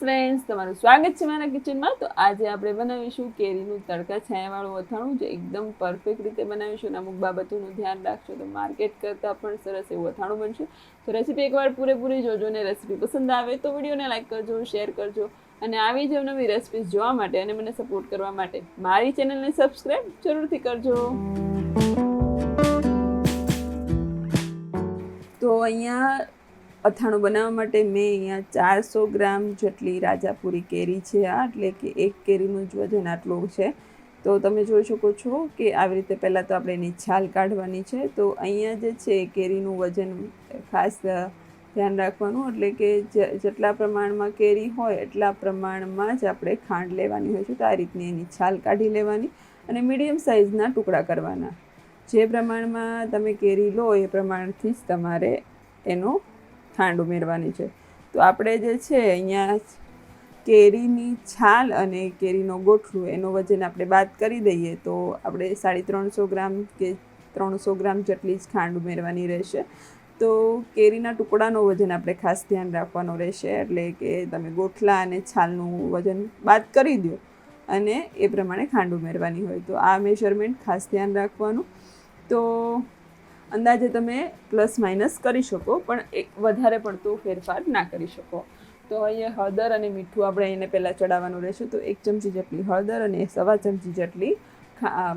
Friends, તમારું સ્વાગત છે મારા કિચનમાં. તો આજે આપણે બનાવીશું કેરીનું તડકા છાયાવાળું અથાણું, જે એકદમ પરફેક્ટ રીતે બનાવીશું. અમુક બાબતોનું ધ્યાન રાખશો તો માર્કેટ કરતાં પણ સરસ એવું અથાણું બનશે. તો રેસીપી એકવાર પૂરેપૂરી જોજો, ને રેસીપી પસંદ આવે તો વિડીયોને લાઈક કરજો, શેર કરજો, અને આવી જ નવી રેસીપીઝ જોવા માટે અને મને સપોર્ટ કરવા માટે મારી ચેનલને સબસ્ક્રાઈબ જરૂરથી કરજો. તો અહીંયા અથાણું બનાવવા માટે મેં અહીંયા 400 ગ્રામ જેટલી રાજાપુરી કેરી છે, એટલે કે એક કેરીનું જ વજન આટલું છે. તો તમે જોઈ શકો છો કે આવી રીતે પહેલાં તો આપણે એની છાલ કાઢવાની છે. તો અહીંયા જે છે કેરીનું વજન ખાસ ધ્યાન રાખવાનું, એટલે કે જેટલા પ્રમાણમાં કેરી હોય એટલા પ્રમાણમાં જ આપણે ખાંડ લેવાની હોય છે. તો આ રીતની એની છાલ કાઢી લેવાની અને મીડિયમ સાઇઝના ટુકડા કરવાના. જે પ્રમાણમાં તમે કેરી લો એ પ્રમાણથી જ તમારે એનો ખાંડ ઉમેરવાની છે. તો આપણે જે છે અહીંયા કેરીની છાલ અને કેરીનો ગોઠલું એનો વજન આપણે બાદ કરી દઈએ તો આપણે 350 ગ્રામ કે 300 ગ્રામ જેટલી જ ખાંડ ઉમેરવાની રહેશે. તો કેરીના ટુકડાનો વજન આપણે ખાસ ધ્યાન રાખવાનો રહેશે, એટલે કે તમે ગોઠલા અને છાલનું વજન બાદ કરી દો અને એ પ્રમાણે ખાંડ ઉમેરવાની હોય. તો આ મેઝરમેન્ટ ખાસ ધ્યાન રાખવાનું. તો અંદાજે તમે પ્લસ માઇનસ કરી શકો, પણ એક વધારે પડતો ફેરફાર ના કરી શકો. તો અહીંયા હળદર અને મીઠું આપણે એને પહેલાં ચડાવવાનું રહેશે. તો 1 ચમચી જેટલી હળદર અને 1.25 ચમચી જેટલી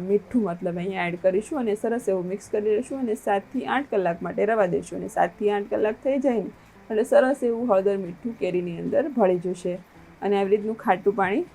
મીઠું અહીંયા એડ કરીશું અને સરસ એવું મિક્સ કરી લઈશું અને 7થી 8 કલાક માટે રવા દઈશું. અને 7થી 8 કલાક થઈ જાય ને એટલે સરસ એવું હળદર મીઠું કેરીની અંદર ભળી જશે અને આવી રીતનું ખાટું પાણી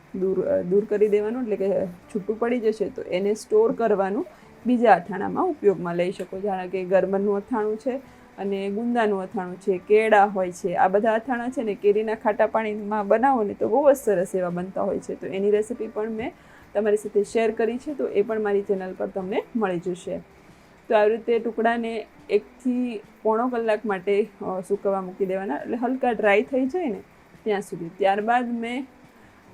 દૂર કરી દેવાનું, એટલે કે છૂટું પડી જશે. તો એને સ્ટોર કરવાનું બીજા અથાણામાં ઉપયોગમાં લઈ શકો. જાણે કે ગરમરનું અથાણું છે અને ગુંદાનું અથાણું છે, કેળા હોય છે, આ બધા અથાણા છે ને કેરીના ખાટા પાણીમાં બનાવો ને તો બહુ જ સરસ એવા બનતા હોય છે. તો એની રેસીપી પણ મેં તમારી સાથે શેર કરી છે, તો એ પણ મારી ચેનલ પર તમને મળી જશે. તો આવી રીતે ટુકડાને 1 થી પોણો કલાક માટે સૂકવવા મૂકી દેવાના, એટલે હલકા ડ્રાય થઈ જાય ને ત્યાં સુધી. ત્યારબાદ મેં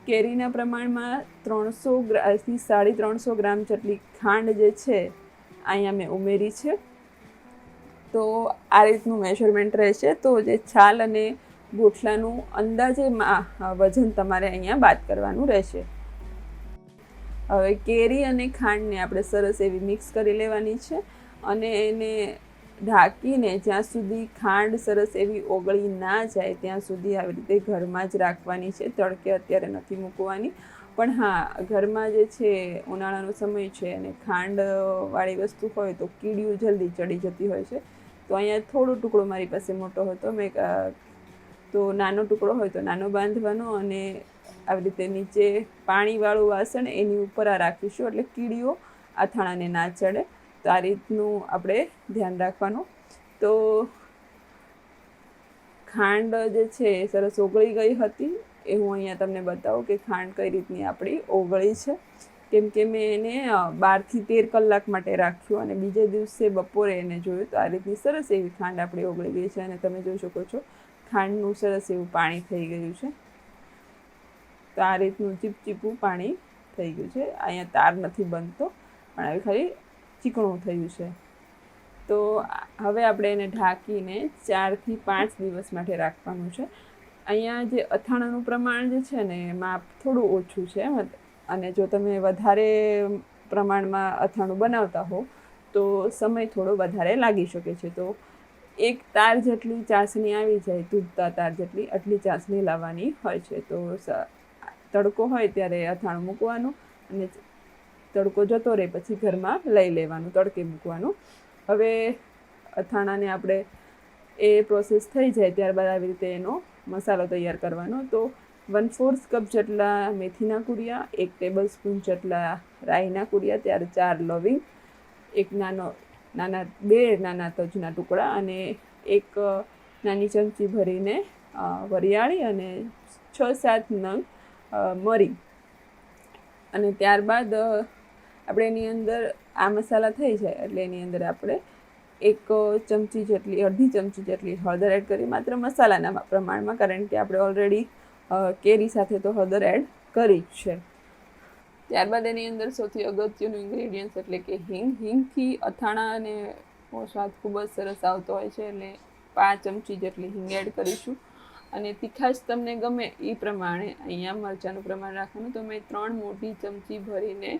કેરીના પ્રમાણમાં 300 થી 350 ગ્રામ જેટલી ખાંડ જે છે અહીંયા મેં ઉમેરી છે. તો આ રીતનું મેઝરમેન્ટ રહેશે. તો જે છાલ અને ગોઠલાનું અંદાજે વજન તમારે અહીંયા બાદ કરવાનું રહેશે. હવે કેરી અને ખાંડને આપણે સરસ એવી મિક્સ કરી લેવાની છે અને એને ઢાંકીને જ્યાં સુધી ખાંડ સરસ એવી ઓગળી ના જાય ત્યાં સુધી આવી રીતે ઘરમાં જ રાખવાની છે. તડકે અત્યારે નથી મૂકવાની. પણ હા, ઘરમાં જે છે ઉનાળાનો સમય છે અને ખાંડવાળી વસ્તુ હોય તો કીડીઓ જલ્દી ચડી જતી હોય છે. તો અહીંયા થોડો ટુકડો મારી પાસે મોટો હતો, તો નાનો ટુકડો હોય તો નાનો બાંધવાનો અને આવી રીતે નીચે પાણીવાળું વાસણ એની ઉપર આ રાખીશું, એટલે કીડીઓ અથાણાને ના ચડે. તો આ રીતનું આપણે ધ્યાન રાખવાનું. તો ખાંડ જે છે એ સરસ ઓગળી ગઈ હતી, એ હું અહીંયા તમને બતાવું કે ખાંડ કઈ રીતની આપણી ઓગળી છે. કેમ કે મેં એને 12 થી 13 કલાક માટે રાખ્યું અને બીજે દિવસે બપોરે એને જોયું તો આ રીતની સરસ એવી ખાંડ આપણી ઓગળી ગઈ છે. અને તમે જોઈ શકો છો ખાંડનું સરસ એવું પાણી થઈ ગયું છે. તો આ રીતનું ચીપચીપું પાણી થઈ ગયું છે. અહીંયા તાર નથી બનતો, પણ આવી ખાલી ચીકણું થયું છે. તો હવે આપણે એને ઢાંકીને 4 થી 5 દિવસ માટે રાખવાનું છે. અહીંયા જે અથાણાનું પ્રમાણ જે છે ને એમાં થોડું ઓછું છે, અને જો તમે વધારે પ્રમાણમાં અથાણું બનાવતા હો તો સમય થોડો વધારે લાગી શકે છે. તો 1 તાર જેટલી ચાસણી આવી જાય, તૂટતા તાર જેટલી, આટલી ચાસણી લાવવાની હોય છે. તો તડકો હોય ત્યારે અથાણું મૂકવાનું અને તડકો જતો રહે પછી ઘરમાં લઈ લેવાનું, તડકે મૂકવાનું. હવે અથાણાને આપણે એ પ્રોસેસ થઈ જાય ત્યારબાદ આવી રીતે એનો મસાલો તૈયાર કરવાનો. તો 1/4 કપ જેટલા મેથીના કુરિયા, 1 ટેબલ સ્પૂન જેટલા રાઈના કુરિયા, ત્યારે 4 લવિંગ, 2 નાના તજના ટુકડા અને 1 નાની ચમચી ભરીને વરિયાળી અને 6-7 નંગ મરી. અને ત્યારબાદ આપણે એની અંદર આ મસાલા થઈ જાય એટલે એની અંદર આપણે 1 ચમચી જેટલી, અડધી ચમચી જેટલી હળદર એડ કરી, માત્ર મસાલાના પ્રમાણમાં, કારણ કે આપણે ઓલરેડી કેરી સાથે તો હળદર એડ કરી જ છે. ત્યારબાદ એની અંદર સૌથી અગત્યનું ઇન્ગ્રેડિયન્ટ્સ એટલે કે હિંગ. હિંગથી અથાણા અને સ્વાદ ખૂબ જ સરસ આવતો હોય છે, એટલે 5 ચમચી જેટલી હિંગ એડ કરીશું. અને તીખાશ તમને ગમે એ પ્રમાણે અહીંયા મરચાંનું પ્રમાણ રાખવાનું. તો મેં 3 મોટી ચમચી ભરીને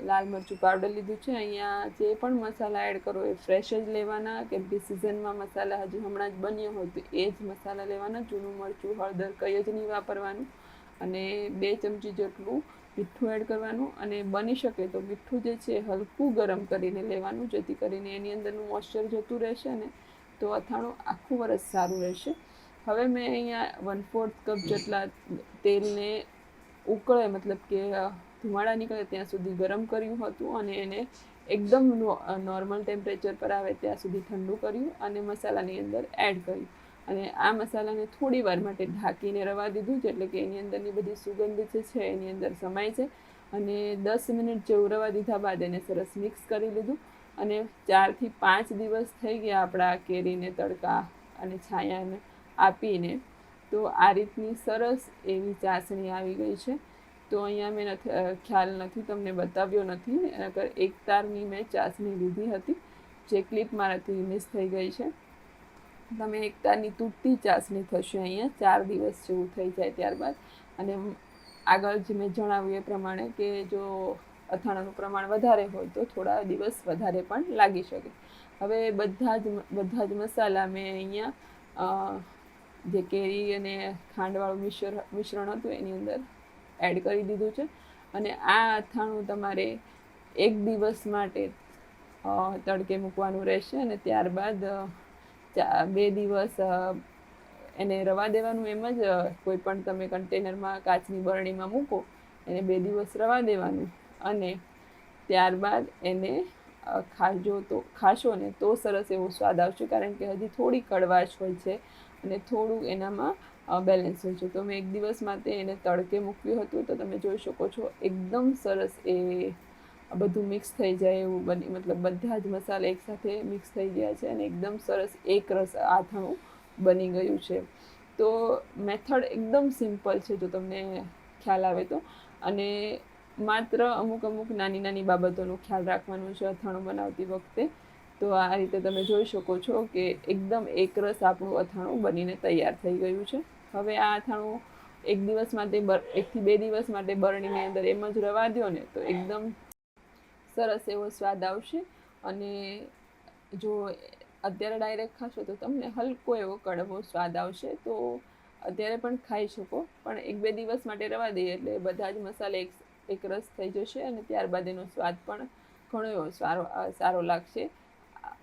લાલ મરચું પાવડર લીધું છે. અહીંયા જે પણ મસાલા એડ કરો એ ફ્રેશ જ લેવાના, કેમ કે સિઝનમાં મસાલા હજુ હમણાં જ બન્યો હોય તો એ જ મસાલા લેવાના. જૂનું મરચું, હળદર કંઈ જ નહીં વાપરવાનું. અને 2 ચમચી જેટલું મીઠું એડ કરવાનું. અને બની શકે તો મીઠું જે છે હલકું ગરમ કરીને લેવાનું, જેથી કરીને એની અંદરનું મોઇશ્ચર જતું રહેશે ને તો અથાણું આખું વરસ સારું રહેશે. હવે મેં અહીંયા 1/4 કપ જેટલા તેલને ઉકળે, મતલબ કે ધુમાડા નીકળે ત્યાં સુધી ગરમ કર્યું હતું અને એને એકદમ નોર્મલ ટેમ્પરેચર પર આવે ત્યાં સુધી ઠંડુ કર્યું અને મસાલાની અંદર એડ કર્યું. અને આ મસાલાને થોડી વાર માટે ઢાંકીને રવા દીધું, એટલે કે એની અંદરની બધી સુગંધ જે છે એની અંદર સમાય છે. અને 10 મિનિટ જેવું રવા દીધા બાદ એને સરસ મિક્સ કરી લીધું. અને 4 થી 5 દિવસ થઈ ગયા આપણા કેરીને તડકા અને છાયાને આપીને. તો આ રીતની સરસ એવી ચાસણી આવી ગઈ છે. તો અહીંયા મેં ખ્યાલ નથી, તમને બતાવ્યો નથી, નકર 1 તારની મેં ચાસણી લીધી હતી, જે ક્લિપ મારાથી મિસ થઈ ગઈ છે. તમે 1 તારની તૂટતી ચાસણી થશે અહીંયા 4 દિવસ જેવું થઈ જાય ત્યારબાદ. અને આગળ જે મેં જણાવ્યું એ પ્રમાણે કે જો અથાણાનું પ્રમાણ વધારે હોય તો થોડા દિવસ વધારે પણ લાગી શકે. હવે બધા જ મસાલા મેં અહીંયા જે કેરી અને ખાંડવાળું મિશ્રણ હતું એની અંદર એડ કરી દીધું છે. અને આ અથાણું તમારે 1 દિવસ માટે તડકે મૂકવાનું રહેશે અને ત્યારબાદ 2 દિવસ એને રવા દેવાનું. એમ જ કોઈ પણ તમે કન્ટેનરમાં કાચની બરણીમાં મૂકો, એને 2 દિવસ રવા દેવાનું. અને ત્યારબાદ એને ખાશો ને તો સરસ એવો સ્વાદ આવશે, કારણ કે હજી થોડી કડવાશ હોય છે અને થોડું એનામાં બેલેન્સ હોય છે. તો મેં 1 દિવસ માટે એને તડકે મૂક્યું હતું. તો તમે જોઈ શકો છો એકદમ સરસ એ બધું મિક્સ થઈ જાય એવું બની, મતલબ બધા જ મસાલા એકસાથે મિક્સ થઈ ગયા છે અને એકદમ સરસ એક રસ અથાણું બની ગયું છે. તો મેથડ એકદમ સિમ્પલ છે જો તમને ખ્યાલ આવે તો. અને માત્ર અમુક નાની બાબતોનો ખ્યાલ રાખવાનો છે અથાણું બનાવતી વખતે. તો આ રીતે તમે જોઈ શકો છો કે એકદમ એકરસ આપણું અથાણું બનીને તૈયાર થઈ ગયું છે. હવે આ અથાણું 1 દિવસ માટે 1 થી 2 દિવસ માટે બરણીની અંદર એમ જ રવા દો ને તો એકદમ સરસ એવો સ્વાદ આવશે. અને જો અત્યારે ડાયરેક્ટ ખાશો તો તમને હલકો એવો કડવો સ્વાદ આવશે. તો અત્યારે પણ ખાઈ શકો, પણ 1-2 દિવસ માટે રવા દઈએ એટલે બધા જ મસાલા એક રસ થઈ જશે અને ત્યારબાદ એનો સ્વાદ પણ ઘણો એવો સારો લાગશે.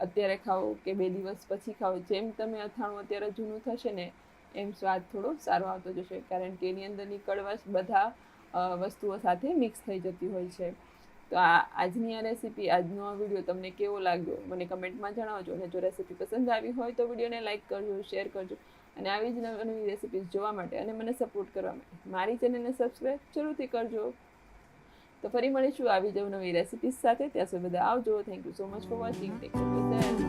અત્યારે ખાઓ કે 2 દિવસ પછી ખાઓ, જેમ તમે અથાણું અત્યારે જૂનું થશે ને એમ સ્વાદ થોડો સારો આવતો જશે, કારણ કે એની અંદરની કડવાશ બધા વસ્તુઓ સાથે મિક્સ થઈ જતી હોય છે. તો આજની આ રેસીપી, આજનો આ વિડીયો તમને કેવો લાગ્યો મને કમેન્ટમાં જણાવજો. અને જો રેસીપી પસંદ આવી હોય તો વિડીયોને લાઇક કરજો, શેર કરજો. અને આવી જ નવી રેસીપીઝ જોવા માટે અને મને સપોર્ટ કરવા માટે મારી ચેનલને સબસ્ક્રાઈબ જરૂરથી કરજો. તો ફરી મળીશું આવી જ નવી રેસીપીઝ સાથે. ત્યાં સુધી બધા આવજો. Thank you so much for watching. Take care.